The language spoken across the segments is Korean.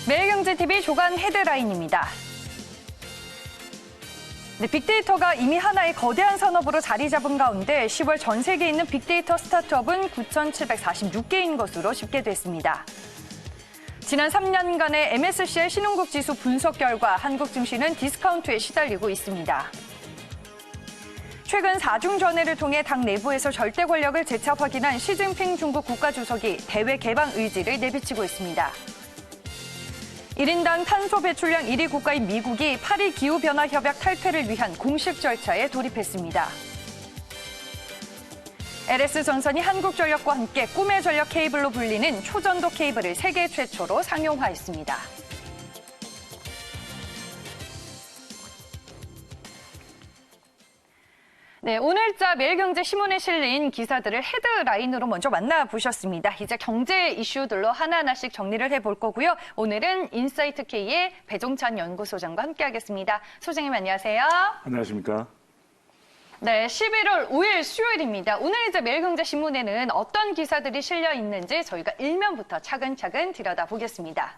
매일경제TV 조간 헤드라인입니다. 빅데이터가 이미 하나의 거대한 산업으로 자리 잡은 가운데 10월 전 세계에 있는 빅데이터 스타트업은 9,746개인 것으로 집계됐습니다. 지난 3년간의 MSCI 신흥국 지수 분석 결과 한국 증시는 디스카운트에 시달리고 있습니다. 최근 4중 전회를 통해 당 내부에서 절대 권력을 재차 확인한 시진핑 중국 국가주석이 대외 개방 의지를 내비치고 있습니다. 1인당 탄소 배출량 1위 국가인 미국이 파리 기후변화 협약 탈퇴를 위한 공식 절차에 돌입했습니다. LS전선이 한국전력과 함께 꿈의 전력 케이블로 불리는 초전도 케이블을 세계 최초로 상용화했습니다. 네, 오늘자 매일경제신문에 실린 기사들을 헤드라인으로 먼저 만나보셨습니다. 이제 경제 이슈들로 하나하나씩 정리를 해볼 거고요. 오늘은 인사이트K의 배종찬 연구소장과 함께하겠습니다. 소장님 안녕하세요. 안녕하십니까. 네, 11월 5일 수요일입니다. 오늘 이제 매일경제신문에는 어떤 기사들이 실려 있는지 저희가 일면부터 차근차근 들여다보겠습니다.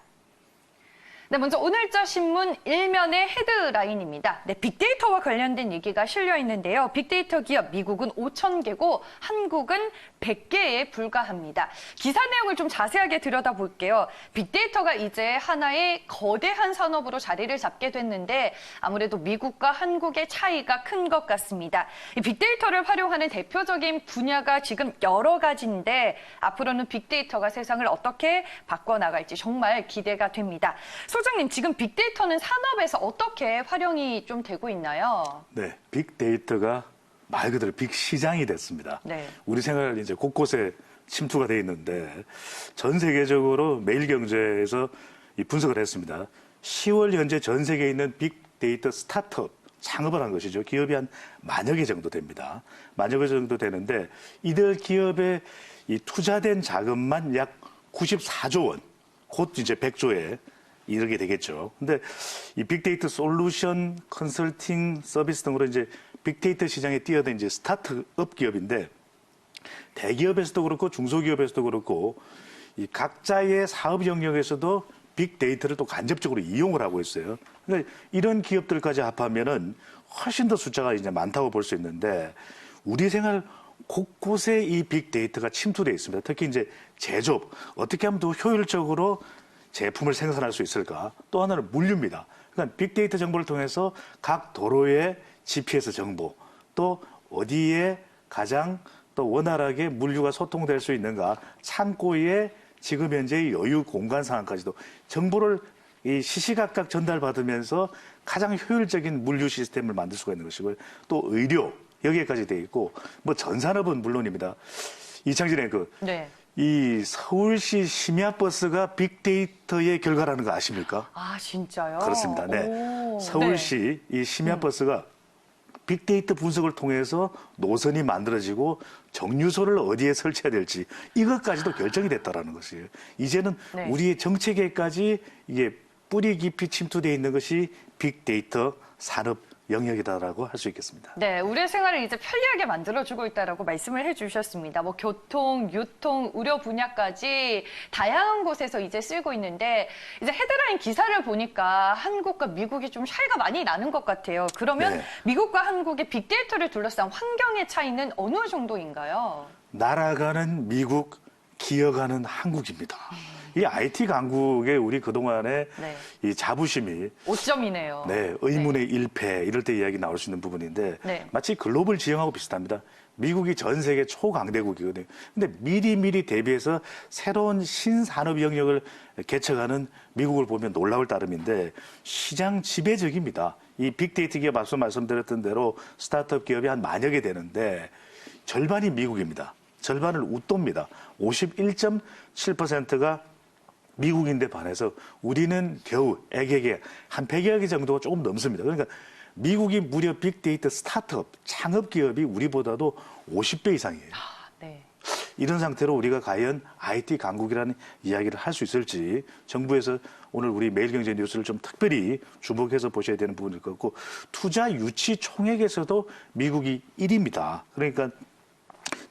네, 먼저 오늘자 신문 일면의 헤드라인입니다. 네, 빅데이터와 관련된 얘기가 실려 있는데요. 빅데이터 기업 미국은 5,000개고 한국은 100개에 불과합니다. 기사 내용을 좀 자세하게 들여다볼게요. 빅데이터가 이제 하나의 거대한 산업으로 자리를 잡게 됐는데 아무래도 미국과 한국의 차이가 큰 것 같습니다. 이 빅데이터를 활용하는 대표적인 분야가 지금 여러 가지인데 앞으로는 빅데이터가 세상을 어떻게 바꿔나갈지 정말 기대가 됩니다. 소장님, 지금 빅데이터는 산업에서 어떻게 활용이 좀 되고 있나요? 네, 빅데이터가 말 그대로 빅시장이 됐습니다. 네. 우리 생활 이제 곳곳에 침투가 돼 있는데 전 세계적으로 매일경제에서 이 분석을 했습니다. 10월 현재 전 세계에 있는 빅데이터 스타트업 창업을 한 것이죠. 기업이 한 10,000여 개 정도 됩니다. 10,000여 개 정도 되는데 이들 기업에 이 투자된 자금만 약 94조 원, 곧 이제 100조에 이르게 되겠죠. 근데 이 빅데이터 솔루션, 컨설팅 서비스 등으로 이제 빅데이터 시장에 뛰어든 이제 스타트업 기업인데 대기업에서도 그렇고 중소기업에서도 그렇고 이 각자의 사업 영역에서도 빅데이터를 또 간접적으로 이용을 하고 있어요. 그러니까 이런 기업들까지 합하면은 훨씬 더 숫자가 이제 많다고 볼 수 있는데 우리 생활 곳곳에 이 빅데이터가 침투되어 있습니다. 특히 이제 제조업, 어떻게 하면 더 효율적으로 제품을 생산할 수 있을까? 또 하나는 물류입니다. 그러니까 빅데이터 정보를 통해서 각 도로의 GPS 정보, 또 어디에 가장 또 원활하게 물류가 소통될 수 있는가, 창고의 지금 현재의 여유 공간 상황까지도 정보를 이 시시각각 전달받으면서 가장 효율적인 물류 시스템을 만들 수가 있는 것이고요. 또 의료, 여기에까지 돼 있고, 뭐 전산업은 물론입니다. 이창진의 네. 이 서울시 심야버스가 빅데이터의 결과라는 거 아십니까? 아, 진짜요? 그렇습니다. 네. 오, 서울시 이 심야버스가 빅데이터 분석을 통해서 노선이 만들어지고 정류소를 어디에 설치해야 될지 이것까지도 결정이 됐다라는 것이에요. 이제는 네. 우리의 정책에까지 이게 뿌리 깊이 침투되어 있는 것이 빅데이터 산업 영역이다라고 할 수 있겠습니다. 네, 우리의 생활을 이제 편리하게 만들어주고 있다라고 말씀을 해주셨습니다. 뭐 교통, 유통, 의료 분야까지 다양한 곳에서 이제 쓰고 있는데 이제 헤드라인 기사를 보니까 한국과 미국이 좀 차이가 많이 나는 것 같아요. 그러면 네. 미국과 한국의 빅데이터를 둘러싼 환경의 차이는 어느 정도인가요? 날아가는 미국, 기어가는 한국입니다. 이 IT 강국에 우리 그동안의 네. 이 자부심이 5점이네요. 네, 의문의 일패 이럴 때 이야기 나올 수 있는 부분인데 네. 마치 글로벌 지형하고 비슷합니다. 미국이 전 세계 초강대국이거든요. 근데 미리미리 대비해서 새로운 신산업 영역을 개척하는 미국을 보면 놀라울 따름인데 시장 지배적입니다. 이 빅데이터 기업 앞서 말씀드렸던 대로 스타트업 기업이 한 10,000여 개 되는데 절반이 미국입니다. 절반을 웃돕니다. 51.7%가 미국인데 반해서 우리는 겨우 애게게 한 100여 개 정도가 조금 넘습니다. 그러니까 미국이 무려 빅데이터 스타트업, 창업 기업이 우리보다도 50배 이상이에요. 아, 네. 이런 상태로 우리가 과연 IT 강국이라는 이야기를 할 수 있을지 정부에서 오늘 우리 매일경제 뉴스를 좀 특별히 주목해서 보셔야 되는 부분일 것 같고 투자 유치 총액에서도 미국이 1위입니다. 그러니까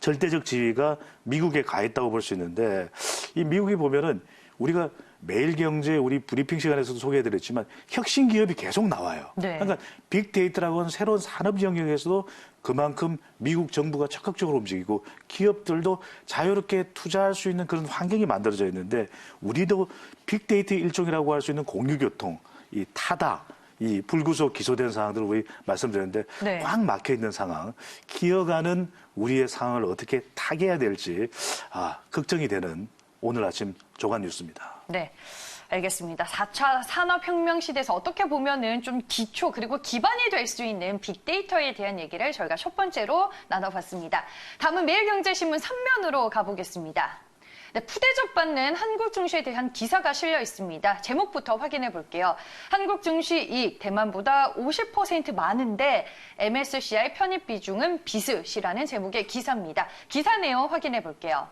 절대적 지위가 미국에 가 있다고 볼 수 있는데 이 미국이 보면은 우리가 매일경제 우리 브리핑 시간에서도 소개해드렸지만 혁신 기업이 계속 나와요. 네. 그러니까 빅데이터라고 하는 새로운 산업 영역에서도 그만큼 미국 정부가 적극적으로 움직이고 기업들도 자유롭게 투자할 수 있는 그런 환경이 만들어져 있는데 우리도 빅데이터 일종이라고 할 수 있는 공유교통, 이 타다, 이 불구속 기소된 상황들을 우리 말씀드렸는데 네. 꽉 막혀 있는 상황, 기어가는 우리의 상황을 어떻게 타개해야 될지 걱정이 되는 오늘 아침 조간 뉴스입니다. 네. 알겠습니다. 4차 산업혁명 시대에서 어떻게 보면은 좀 기초 그리고 기반이 될 수 있는 빅데이터에 대한 얘기를 저희가 첫 번째로 나눠봤습니다. 다음은 매일경제신문 3면으로 가보겠습니다. 네, 푸대접 받는 한국 증시에 대한 기사가 실려 있습니다. 제목부터 확인해 볼게요. 한국 증시 이익 대만보다 50% 많은데 MSCI 편입 비중은 비슷이라는 제목의 기사입니다. 기사 내용 확인해 볼게요.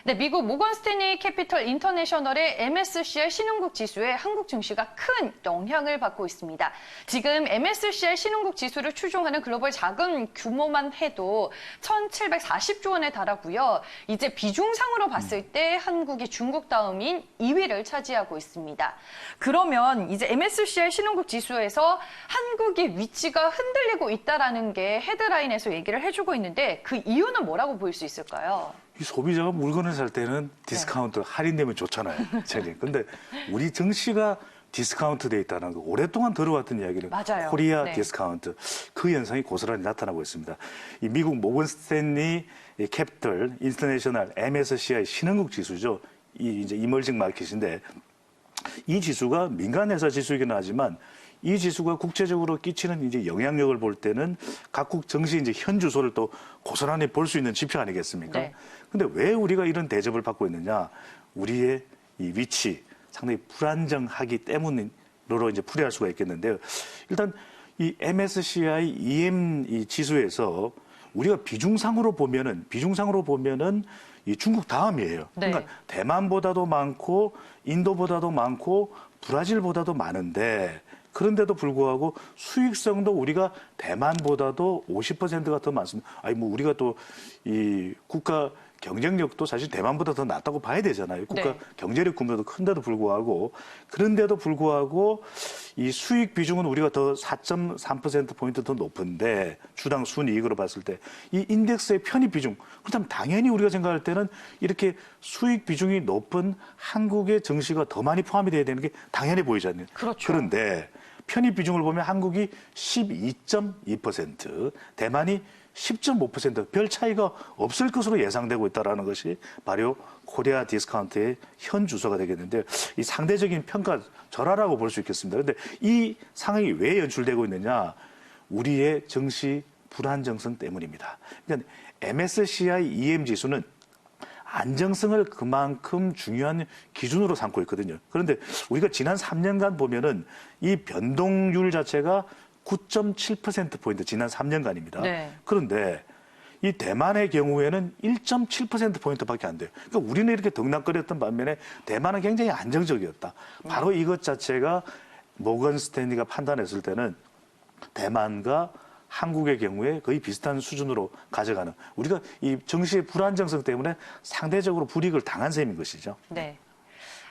네, 미국 모건 스탠리 캐피털 인터내셔널의 MSCI 신흥국 지수에 한국 증시가 큰 영향을 받고 있습니다. 지금 MSCI 신흥국 지수를 추종하는 글로벌 자금 규모만 해도 1,740조 원에 달하고요. 이제 비중상으로 봤을 때 한국이 중국 다음인 2위를 차지하고 있습니다. 그러면 이제 MSCI 신흥국 지수에서 한국의 위치가 흔들리고 있다라는 게 헤드라인에서 얘기를 해주고 있는데 그 이유는 뭐라고 보일 수 있을까요? 이 소비자가 물건을 살 때는 디스카운트 할인되면 좋잖아요. 근데 우리 증시가 디스카운트 돼 있다는 거 오랫동안 들어왔던 이야기를 맞아요. 코리아 네. 디스카운트 그 현상이 고스란히 나타나고 있습니다. 이 미국 모건 스탠리 캐피털 인터내셔널 MSCI 신흥국 지수죠. 이 이제 이머징 마켓인데 이 지수가 민간 회사 지수이긴 하지만 이 지수가 국제적으로 끼치는 이제 영향력을 볼 때는 각국 증시 이제 현 주소를 또 고스란히 볼 수 있는 지표 아니겠습니까? 네. 근데 왜 우리가 이런 대접을 받고 있느냐? 우리의 이 위치 상당히 불안정하기 때문으로 이제 풀이할 수가 있겠는데요. 일단 이 MSCI EM 이 지수에서 우리가 비중상으로 보면은 이 중국 다음이에요. 네. 그러니까 대만보다도 많고 인도보다도 많고 브라질보다도 많은데 그런데도 불구하고 수익성도 우리가 대만보다도 50%가 더 많습니다. 아니 뭐 우리가 또 이 국가 경쟁력도 사실 대만보다 더 낫다고 봐야 되잖아요. 국가 네. 경제력 규모도 큰데도 불구하고 그런데도 불구하고 이 수익 비중은 우리가 더 4.3%포인트 더 높은데 주당 순이익으로 봤을 때 이 인덱스의 편입 비중 그렇다면 당연히 우리가 생각할 때는 이렇게 수익 비중이 높은 한국의 증시가 더 많이 포함이 돼야 되는 게 당연히 보이잖아요. 그렇죠. 그런데 편입 비중을 보면 한국이 12.2%, 대만이 10.5%별 차이가 없을 것으로 예상되고 있다는 것이 바로 코리아 디스카운트의 현 주소가 되겠는데 이 상대적인 평가 절하라고 볼 수 있겠습니다. 그런데 이 상황이 왜 연출되고 있느냐? 우리의 증시 불안정성 때문입니다. 그러니까 MSCI EM 지수는 안정성을 그만큼 중요한 기준으로 삼고 있거든요. 그런데 우리가 지난 3년간 보면은 이 변동률 자체가 9.7%포인트 지난 3년간입니다. 네. 그런데 이 대만의 경우에는 1.7%포인트밖에 안 돼요. 그러니까 우리는 이렇게 덩락거렸던 반면에 대만은 굉장히 안정적이었다. 바로 이것 자체가 모건 스탠리가 판단했을 때는 대만과 한국의 경우에 거의 비슷한 수준으로 가져가는 우리가 이 정시의 불안정성 때문에 상대적으로 불이익을 당한 셈인 것이죠. 네.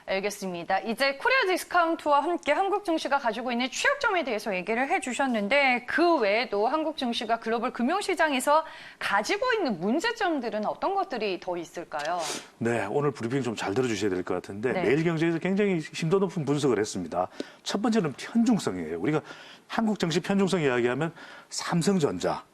알겠습니다. 이제 코리아 디스카운트와 함께 한국 증시가 가지고 있는 취약점에 대해서 얘기를 해주셨는데 그 외에도 한국 증시가 글로벌 금융시장에서 가지고 있는 문제점들은 어떤 것들이 더 있을까요? 네, 오늘 브리핑 좀 잘 들어주셔야 될 것 같은데 네. 매일경제에서 굉장히 심도 높은 분석을 했습니다. 첫 번째는 편중성이에요. 우리가 한국 증시 편중성 이야기하면 삼성전자,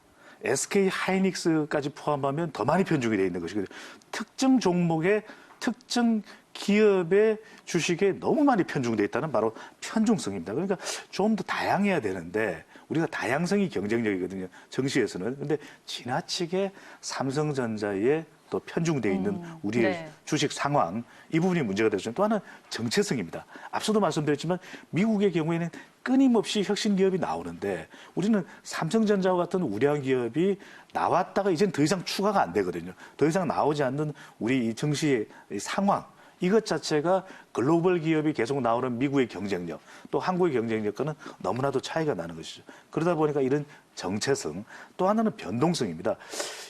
SK 하이닉스까지 포함하면 더 많이 편중이 되어 있는 것이거든요. 특정 종목의 특정 기업의 주식에 너무 많이 편중되어 있다는 바로 편중성입니다. 그러니까 좀 더 다양해야 되는데 우리가 다양성이 경쟁력이거든요. 증시에서는. 근데 지나치게 삼성전자에 또 편중되어 있는 우리의 네. 주식 상황 이 부분이 문제가 되죠. 또 하나는 정체성입니다. 앞서도 말씀드렸지만 미국의 경우에는 끊임없이 혁신 기업이 나오는데 우리는 삼성전자와 같은 우량 기업이 나왔다가 이제는 더 이상 추가가 안 되거든요. 더 이상 나오지 않는 우리 이 증시의 상황 이것 자체가 글로벌 기업이 계속 나오는 미국의 경쟁력 또 한국의 경쟁력과는 너무나도 차이가 나는 것이죠. 그러다 보니까 이런 정체성 또 하나는 변동성입니다.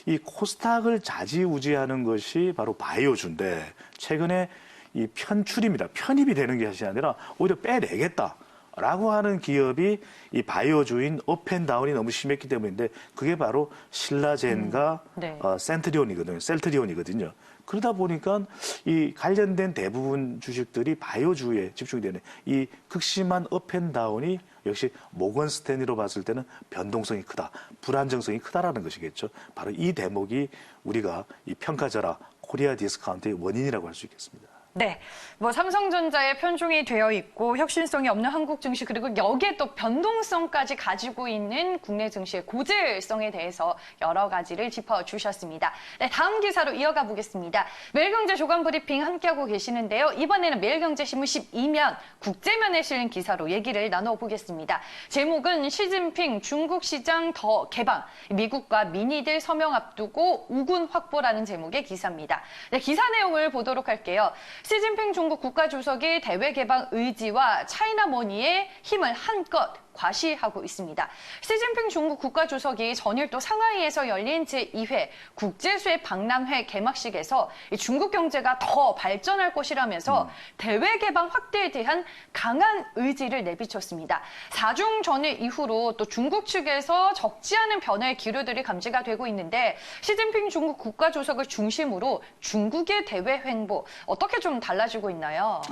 이 코스닥을 좌지우지하는 것이 바로 바이오주인데 최근에 이 편출입니다. 편입이 되는 것이 아니라 오히려 빼내겠다. 라고 하는 기업이 이 바이오주인 업앤다운이 너무 심했기 때문인데 그게 바로 신라젠과 네. 셀트리온이거든요. 그러다 보니까 이 관련된 대부분 주식들이 바이오주에 집중이 되는 이 극심한 업앤다운이 역시 모건 스탠리로 봤을 때는 변동성이 크다, 불안정성이 크다라는 것이겠죠. 바로 이 대목이 우리가 이 평가절하 코리아 디스카운트의 원인이라고 할 수 있겠습니다. 네, 뭐 삼성전자에 편중이 되어 있고 혁신성이 없는 한국 증시 그리고 여기에 또 변동성까지 가지고 있는 국내 증시의 고질성에 대해서 여러 가지를 짚어주셨습니다. 네, 다음 기사로 이어가 보겠습니다. 매일경제 조간 브리핑 함께하고 계시는데요. 이번에는 매일경제신문 12면 국제면에 실린 기사로 얘기를 나눠보겠습니다. 제목은 시진핑 중국 시장 더 개방, 미국과 민의들 서명 앞두고 우군 확보라는 제목의 기사입니다. 네, 기사 내용을 보도록 할게요. 시진핑 중국 국가주석이 대외 개방 의지와 차이나머니의 힘을 한껏 과시하고 있습니다. 시진핑 중국 국가주석이 전일 또 상하이에서 열린 제2회 국제수입 박람회 개막식에서 중국 경제가 더 발전할 것이라면서 대외 개방 확대에 대한 강한 의지를 내비쳤습니다. 4중 전일 이후로 또 중국 측에서 적지 않은 변화의 기류들이 감지가 되고 있는데 시진핑 중국 국가주석을 중심으로 중국의 대외 횡보 어떻게 좀 달라지고 있나요?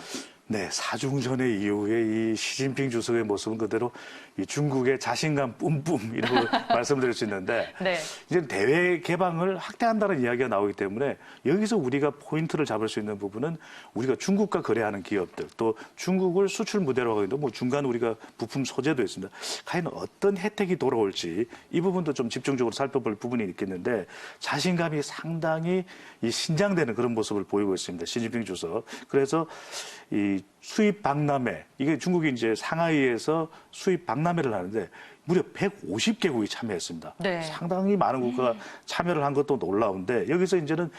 네, 사중전의 이후에 이 시진핑 주석의 모습은 그대로 이 중국의 자신감 뿜뿜이라고 말씀드릴 수 있는데 네. 이제 대외 개방을 확대한다는 이야기가 나오기 때문에 여기서 우리가 포인트를 잡을 수 있는 부분은 우리가 중국과 거래하는 기업들 또 중국을 수출 무대로 하고 있는 뭐 중간 우리가 부품 소재도 있습니다. 과연 어떤 혜택이 돌아올지 이 부분도 좀 집중적으로 살펴볼 부분이 있겠는데 자신감이 상당히 이 신장되는 그런 모습을 보이고 있습니다. 시진핑 주석. 그래서 이 수입 박람회 이게 중국이 이제 상하이에서 수입 박람회를 하는데 무려 150개국이 참여했습니다. 네. 상당히 많은 국가가 참여를 한 것도 놀라운데 여기서 이제는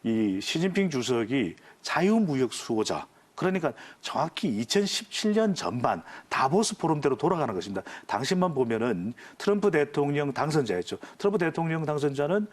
이 시진핑 주석이 자유무역 수호자 그러니까 정확히 2017년 전반 다보스 포럼대로 돌아가는 것입니다. 당시만 보면은 트럼프 대통령 당선자였죠. 트럼프 대통령 당선자는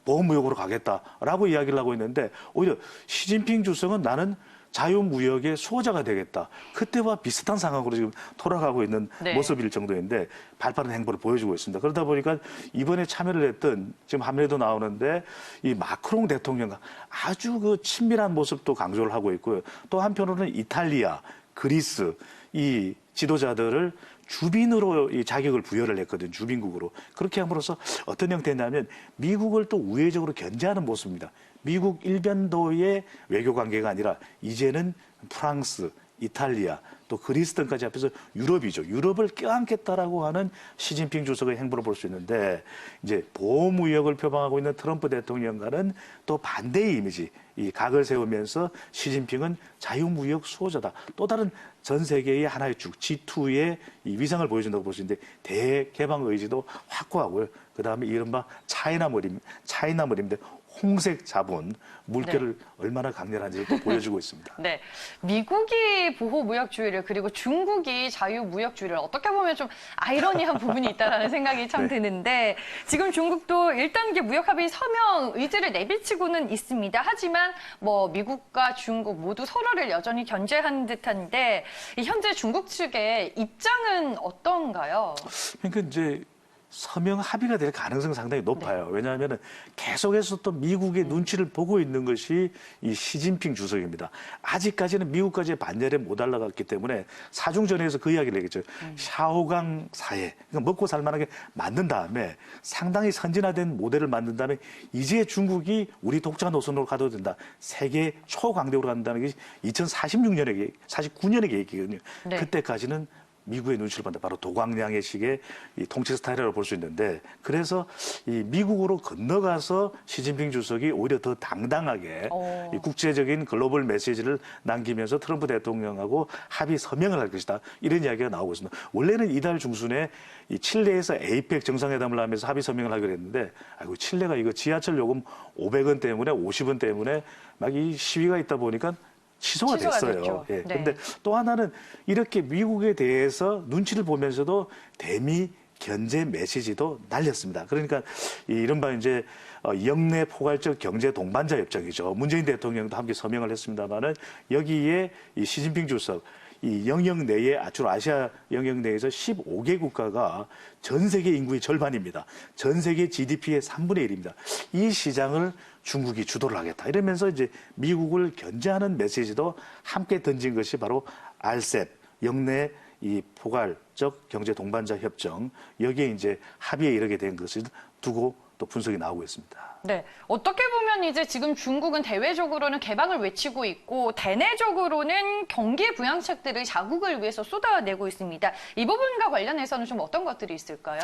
보호무역으로 가겠다라고 이야기를 하고 있는데 오히려 시진핑 주석은 나는 자유무역의 수호자가 되겠다. 그때와 비슷한 상황으로 지금 돌아가고 있는 네. 모습일 정도인데 발빠른 행보를 보여주고 있습니다. 그러다 보니까 이번에 참여를 했던 지금 화면에도 나오는데 이 마크롱 대통령과 아주 그 친밀한 모습도 강조를 하고 있고요. 또 한편으로는 이탈리아, 그리스 이 지도자들을 주빈으로 이 자격을 부여를 했거든요. 주빈국으로. 그렇게 함으로써 어떤 형태냐면 미국을 또 우회적으로 견제하는 모습입니다. 미국 일변도의 외교 관계가 아니라 이제는 프랑스, 이탈리아, 또 그리스 등까지 앞에서 유럽이죠. 유럽을 껴안겠다라고 하는 시진핑 주석의 행보를 볼 수 있는데 이제 보호무역을 표방하고 있는 트럼프 대통령과는 또 반대의 이미지, 이 각을 세우면서 시진핑은 자유무역 수호자다. 또 다른 전 세계의 하나의 쭉 G2의 이 위상을 보여준다고 볼 수 있는데 대개방 의지도 확고하고요. 그다음에 이른바 차이나머리인데 홍색 자본, 물결을 얼마나 강렬한지를 또 보여주고 있습니다. 네, 미국이 보호무역주의를 그리고 중국이 자유무역주의를 어떻게 보면 좀 아이러니한 부분이 있다는 생각이 참 네. 드는데 지금 중국도 1단계 무역합의 서명 의지를 내비치고는 있습니다. 하지만 뭐 미국과 중국 모두 서로를 여전히 견제하는 듯한데 현재 중국 측의 입장은 어떤가요? 그러니까 이제 서명 합의가 될 가능성이 상당히 높아요. 네. 왜냐하면 계속해서 또 미국의 눈치를 보고 있는 것이 이 시진핑 주석입니다. 아직까지는 미국까지의 반열에 못 올라갔기 때문에 사중전에서 그 이야기를 했겠죠. 샤오강 사회, 그러니까 먹고 살만하게 만든 다음에 상당히 선진화된 모델을 만든 다음에 이제 중국이 우리 독자 노선으로 가도 된다. 세계 초강대국으로 간다는 게 2046년에 49년의 계획이거든요. 네. 그때까지는 미국의 눈치를 본다. 바로 도광량의 식의 이 통치 스타일이라고 볼 수 있는데 그래서 이 미국으로 건너가서 시진핑 주석이 오히려 더 당당하게 이 국제적인 글로벌 메시지를 남기면서 트럼프 대통령하고 합의 서명을 할 것이다. 이런 이야기가 나오고 있습니다. 원래는 이달 중순에 이 칠레에서 에이펙 정상회담을 하면서 합의 서명을 하기로 했는데 아이고 칠레가 이거 지하철 요금 500원 때문에 50원 때문에 막 이 시위가 있다 보니까 취소가 됐어요. 예. 네. 그런데 또 하나는 이렇게 미국에 대해서 눈치를 보면서도 대미 견제 메시지도 날렸습니다. 그러니까 이 이른바 이제 영내 포괄적 경제 동반자 협정이죠. 문재인 대통령도 함께 서명을 했습니다만은 여기에 이 시진핑 주석 이 영역 내에 주로 아시아 영역 내에서 15개 국가가 전 세계 인구의 절반입니다. 전 세계 GDP의 3분의 1입니다. 이 시장을 중국이 주도를 하겠다. 이러면서 이제 미국을 견제하는 메시지도 함께 던진 것이 바로 RCEP, 영내 이 포괄적 경제 동반자 협정, 여기에 이제 합의에 이르게 된 것을 두고 또 분석이 나오고 있습니다. 네. 어떻게 보면 이제 지금 중국은 대외적으로는 개방을 외치고 있고 대내적으로는 경기 부양책들을 자국을 위해서 쏟아내고 있습니다. 이 부분과 관련해서는 좀 어떤 것들이 있을까요?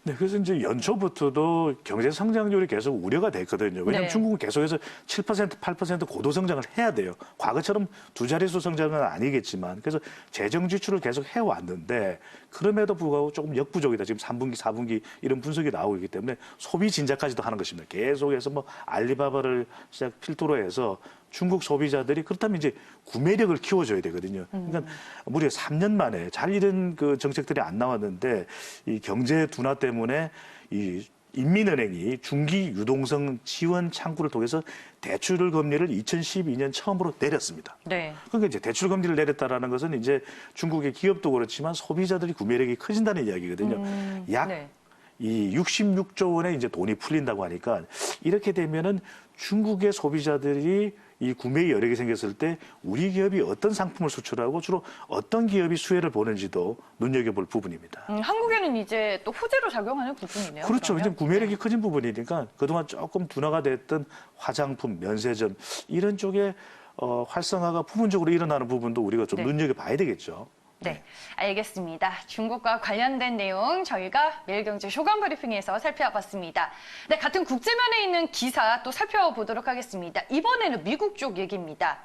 네, 그래서 이제 연초부터도 경제 성장률이 계속 우려가 됐거든요. 왜냐하면 네. 중국은 계속해서 7%, 8% 고도 성장을 해야 돼요. 과거처럼 두 자릿수 성장은 아니겠지만, 그래서 재정 지출을 계속 해왔는데 그럼에도 불구하고 조금 역부족이다. 지금 3분기, 4분기 이런 분석이 나오고 있기 때문에 소비 진작까지도 하는 것입니다. 계속해서 뭐 알리바바를 시작 필두로 해서 중국 소비자들이 그렇다면 이제 구매력을 키워줘야 되거든요. 그러니까 무려 3년 만에 잘 이런 그 정책들이 안 나왔는데 이 경제 둔화 때문에 이 인민은행이 중기 유동성 지원 창구를 통해서 대출 금리를 2012년 처음으로 내렸습니다. 네. 그러니까 이제 대출 금리를 내렸다라는 것은 이제 중국의 기업도 그렇지만 소비자들이 구매력이 커진다는 이야기거든요. 약 네. 이 66조 원의 이제 돈이 풀린다고 하니까 이렇게 되면은 중국의 소비자들이 이 구매 여력이 생겼을 때 우리 기업이 어떤 상품을 수출하고 주로 어떤 기업이 수혜를 보는지도 눈여겨볼 부분입니다. 한국에는 이제 또 호재로 작용하는 부분이네요. 그렇죠. 그러면. 왜냐면 구매력이 커진 부분이니까 그동안 조금 둔화가 됐던 화장품, 면세점 이런 쪽에 활성화가 부분적으로 일어나는 부분도 우리가 좀 네. 눈여겨봐야 되겠죠. 네, 알겠습니다. 중국과 관련된 내용 저희가 매일경제 쇼간 브리핑에서 살펴봤습니다. 네, 같은 국제면에 있는 기사 또 살펴보도록 하겠습니다. 이번에는 미국 쪽 얘기입니다.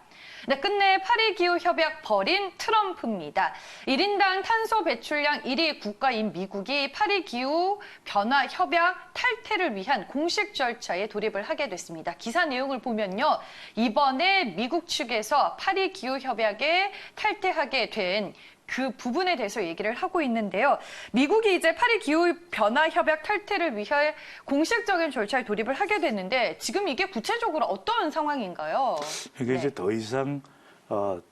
네, 끝내 파리 기후 협약 벌인 트럼프입니다. 1인당 탄소 배출량 1위 국가인 미국이 파리 기후 변화 협약 탈퇴를 위한 공식 절차에 돌입을 하게 됐습니다. 기사 내용을 보면요. 이번에 미국 측에서 파리 기후 협약에 탈퇴하게 된 그 부분에 대해서 얘기를 하고 있는데요. 미국이 이제 파리 기후 변화 협약 탈퇴를 위해 공식적인 절차에 돌입을 하게 됐는데 지금 이게 구체적으로 어떤 상황인가요? 그러니까 이제 더 이상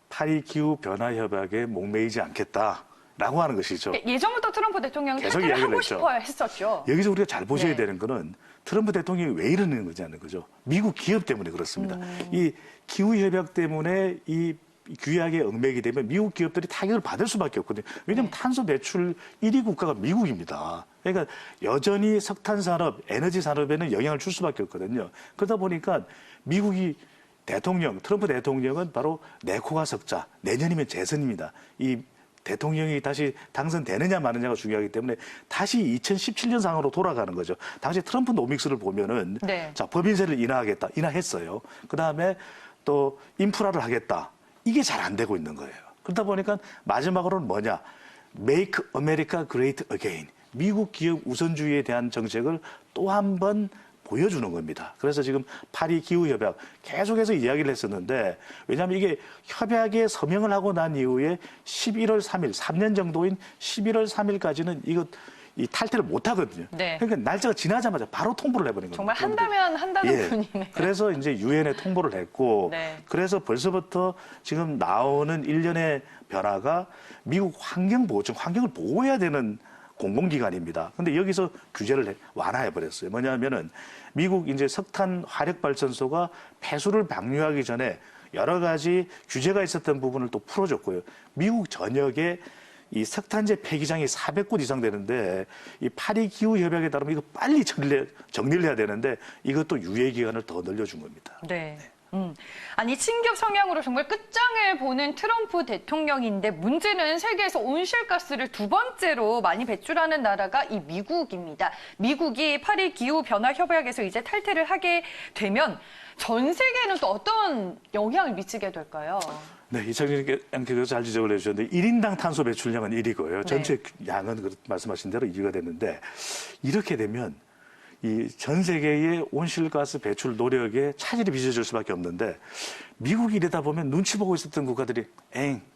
파리 기후 변화 협약에 목매이지 않겠다라고 하는 것이죠. 예전부터 트럼프 대통령은 계속 탈퇴를 이야기를 하고 했죠. 싶어 했었죠. 여기서 우리가 잘 보셔야 네. 되는 거는 트럼프 대통령이 왜 이러는 거지 않는 거죠. 미국 기업 때문에 그렇습니다. 이 기후 협약 때문에 이 규약에 얽매이게 되면 미국 기업들이 타격을 받을 수밖에 없거든요. 왜냐하면 탄소 배출 1위 국가가 미국입니다. 그러니까 여전히 석탄 산업, 에너지 산업에는 영향을 줄 수밖에 없거든요. 그러다 보니까 미국이 트럼프 대통령은 바로 내 코가 석자, 내년이면 재선입니다. 이 대통령이 다시 당선되느냐 마느냐가 중요하기 때문에 다시 2017년 상으로 돌아가는 거죠. 당시 트럼프 노믹스를 보면은 네. 자, 법인세를 인하했어요. 그 다음에 또 인프라를 하겠다. 이게 잘 안 되고 있는 거예요. 그러다 보니까 마지막으로는 뭐냐? Make America Great Again. 미국 기업 우선주의에 대한 정책을 또 한 번 보여주는 겁니다. 그래서 지금 파리 기후협약 계속해서 이야기를 했었는데 왜냐하면 이게 협약에 서명을 하고 난 이후에 11월 3일, 3년 정도인 11월 3일까지는 이 탈퇴를 못 하거든요. 네. 그러니까 날짜가 지나자마자 바로 통보를 해버린 겁니다. 정말 한다면 한다는 분이네요. 그래서 이제 유엔에 통보를 했고, 네. 그래서 벌써부터 지금 나오는 일련의 변화가 미국 환경보호청, 환경을 보호해야 되는 공공기관입니다. 근데 여기서 규제를 완화해버렸어요. 뭐냐면은 미국 이제 석탄 화력발전소가 폐수를 방류하기 전에 여러 가지 규제가 있었던 부분을 또 풀어줬고요. 미국 전역에 이 석탄재 폐기장이 400곳 이상 되는데 이 파리 기후 협약에 따르면 이거 빨리 정리를 해야 되는데 이것도 유예 기간을 더 늘려준 겁니다. 네. 아니 친기업 성향으로 정말 끝장을 보는 트럼프 대통령인데 문제는 세계에서 온실가스를 두 번째로 많이 배출하는 나라가 이 미국입니다. 미국이 파리 기후 변화 협약에서 이제 탈퇴를 하게 되면 전 세계에는 또 어떤 영향을 미치게 될까요? 네, 이창진 앵커께서 잘 지적을 해주셨는데 1인당 탄소 배출량은 1위고요. 전체 양은 말씀하신 대로 2위가 됐는데 이렇게 되면 이 전 세계의 온실가스 배출 노력에 차질이 빚어질 수밖에 없는데 미국이 이러다 보면 눈치 보고 있었던 국가들이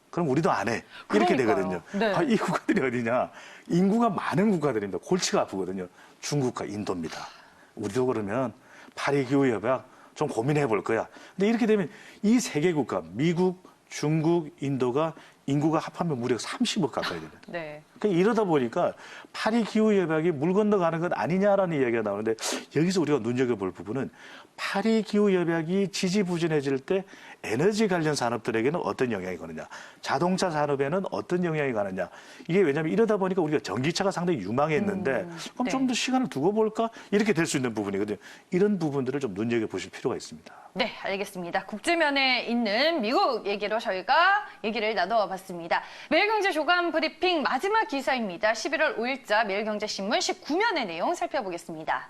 그럼 우리도 안 해. 이렇게 그러니까요. 되거든요. 네. 이 국가들이 어디냐. 인구가 많은 국가들입니다. 골치가 아프거든요. 중국과 인도입니다. 우리도 그러면 파리 기후 협약 좀 고민해 볼 거야. 근데 이렇게 되면 이 세 개 국가, 미국, 중국, 인도가 인구가 합하면 무려 30억 가까이 됩니다. 네. 그러니까 이러다 보니까 파리 기후 협약이 물 건너가는 것 아니냐라는 이야기가 나오는데 여기서 우리가 눈여겨볼 부분은 파리 기후 협약이 지지부진해질 때 에너지 관련 산업들에게는 어떤 영향이 가느냐, 자동차 산업에는 어떤 영향이 가느냐. 이게 왜냐하면 이러다 보니까 우리가 전기차가 상당히 유망했는데 그럼 네. 좀 더 시간을 두고 볼까 이렇게 될 수 있는 부분이거든요. 이런 부분들을 좀 눈여겨보실 필요가 있습니다. 네, 알겠습니다. 국제면에 있는 미국 얘기로 저희가 얘기를 나누어 봤습니다. 매일경제 조간 브리핑 마지막 기사입니다. 11월 5일자 매일경제신문 19면의 내용 살펴보겠습니다.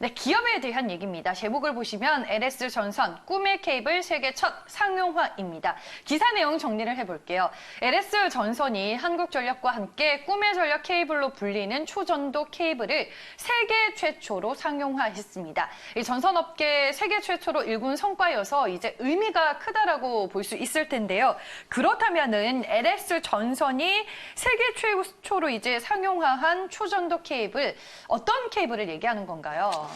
네, 기업에 대한 얘기입니다. 제목을 보시면 LS전선 꿈의 케이블 세계 첫 상용화입니다. 기사 내용 정리를 해볼게요. LS전선이 한국전력과 함께 꿈의 전력 케이블로 불리는 초전도 케이블을 세계 최초로 상용화했습니다. 이 전선업계 세계 최초로 일군 성과여서 이제 의미가 크다라고 볼 수 있을 텐데요. 그렇다면은 LS전선이 세계 최초로 이제 상용화한 초전도 케이블, 어떤 케이블을 얘기하는 건가요?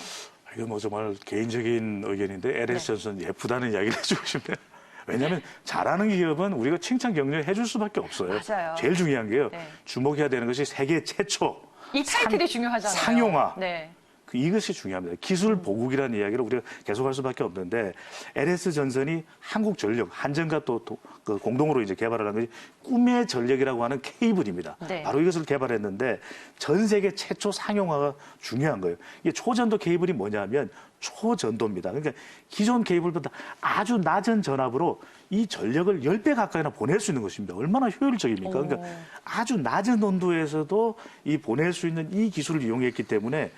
이건 뭐 정말 개인적인 의견인데 LS전선 예쁘다는 이야기를 해주고 싶네요. 왜냐하면 잘하는 기업은 우리가 칭찬 격려해 줄 수밖에 없어요. 맞아요. 제일 중요한 게요. 네. 주목해야 되는 것이 세계 최초 이 타이틀이 중요하잖아요. 상용화. 네. 이것이 중요합니다. 기술 보국이라는 이야기를 우리가 계속할 수밖에 없는데 LS전선이 한국전력, 한전과 또 그 공동으로 이제 개발을 한 것이 꿈의 전력이라고 하는 케이블입니다. 네. 바로 이것을 개발했는데 전 세계 최초 상용화가 중요한 거예요. 이게 초전도 케이블이 뭐냐면 초전도입니다. 그러니까 기존 케이블보다 아주 낮은 전압으로 이 전력을 10배 가까이나 보낼 수 있는 것입니다. 얼마나 효율적입니까? 그러니까 아주 낮은 온도에서도 이 보낼 수 있는 이 기술을 이용했기 때문에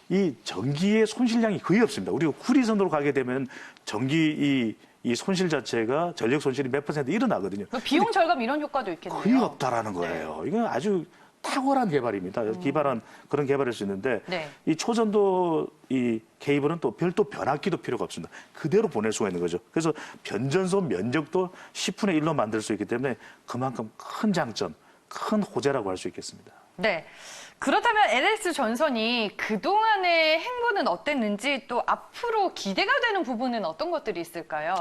이 전기의 손실량이 거의 없습니다. 우리가 구리선으로 가게 되면 전기 이 손실 자체가 전력 손실이 몇 % 일어나거든요. 비용 절감 이런 효과도 있겠네요. 거의 없다라는 거예요. 이건 아주 탁월한 개발입니다. 기발한 그런 개발일 수 있는데 네. 이 초전도 이 케이블은 또 별도 변압기도 필요가 없습니다. 그대로 보낼 수가 있는 거죠. 그래서 변전소 면적도 10분의 1로 만들 수 있기 때문에 그만큼 큰 장점, 큰 호재라고 할 수 있겠습니다. 네. 그렇다면 LS전선이 그동안의 행보는 어땠는지 또 앞으로 기대가 되는 부분은 어떤 것들이 있을까요?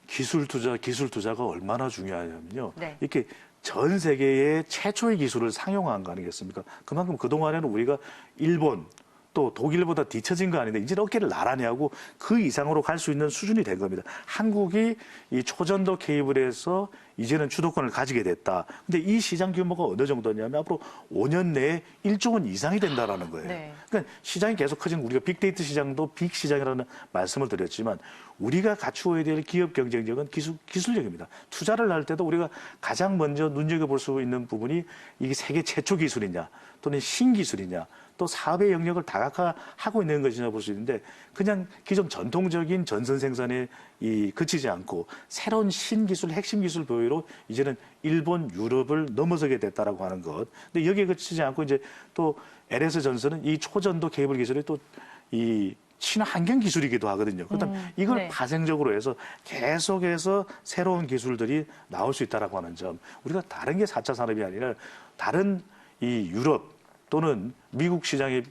기술 투자가 얼마나 중요하냐면요. 네. 이렇게 전 세계의 최초의 기술을 상용화한 거 아니겠습니까? 그만큼 그동안에는 우리가 일본 또 독일보다 뒤처진 거 아닌데 이제는 어깨를 나란히 하고 그 이상으로 갈 수 있는 수준이 된 겁니다. 한국이 이 초전도 케이블에서 이제는 주도권을 가지게 됐다. 근데 이 시장 규모가 어느 정도냐면 앞으로 5년 내에 1조 원 이상이 된다라는 거예요. 네. 그러니까 시장이 계속 커지는 우리가 빅데이터 시장도 빅 시장이라는 말씀을 드렸지만 우리가 갖추어야 될 기업 경쟁력은 기술력입니다. 투자를 할 때도 우리가 가장 먼저 눈여겨볼 수 있는 부분이 이게 세계 최초 기술이냐 또는 신기술이냐 또 사업의 영역을 다각화하고 있는 것이냐 볼 수 있는데 그냥 기존 전통적인 전선 생산에 그치지 않고 새로운 신기술, 핵심 기술 보유로 이제는 일본, 유럽을 넘어서게 됐다라고 하는 것. 근데 여기에 그치지 않고 이제 또 LS전선은 이 초전도 케이블 기술이 또 이 친환경 기술이기도 하거든요. 그렇다면 이걸 네. 파생적으로 해서 계속해서 새로운 기술들이 나올 수 있다라고 하는 점. 우리가 다른 게 4차 산업이 아니라 다른 이 유럽 또는 미국 시장에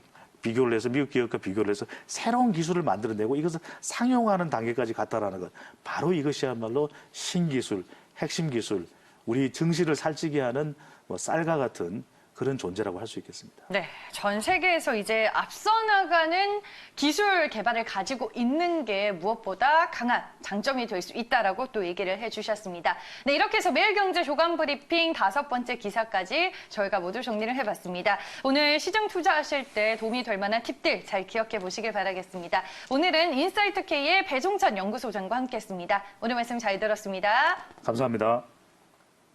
비교를 해서 미국 기업과 비교를 해서 새로운 기술을 만들어내고 이것을 상용화하는 단계까지 갔다라는 것. 바로 이것이야말로 신기술, 핵심 기술, 우리 증시를 살찌게 하는 뭐 쌀과 같은 그런 존재라고 할 수 있겠습니다. 네, 전 세계에서 이제 앞서 나가는 기술 개발을 가지고 있는 게 무엇보다 강한 장점이 될 수 있다라고 또 얘기를 해주셨습니다. 네, 이렇게 해서 매일경제 조간 브리핑 5번째 기사까지 저희가 모두 정리를 해봤습니다. 오늘 시장 투자하실 때 도움이 될 만한 팁들 잘 기억해 보시길 바라겠습니다. 오늘은 인사이트 K의 배종찬 연구소장과 함께했습니다. 오늘 말씀 잘 들었습니다. 감사합니다.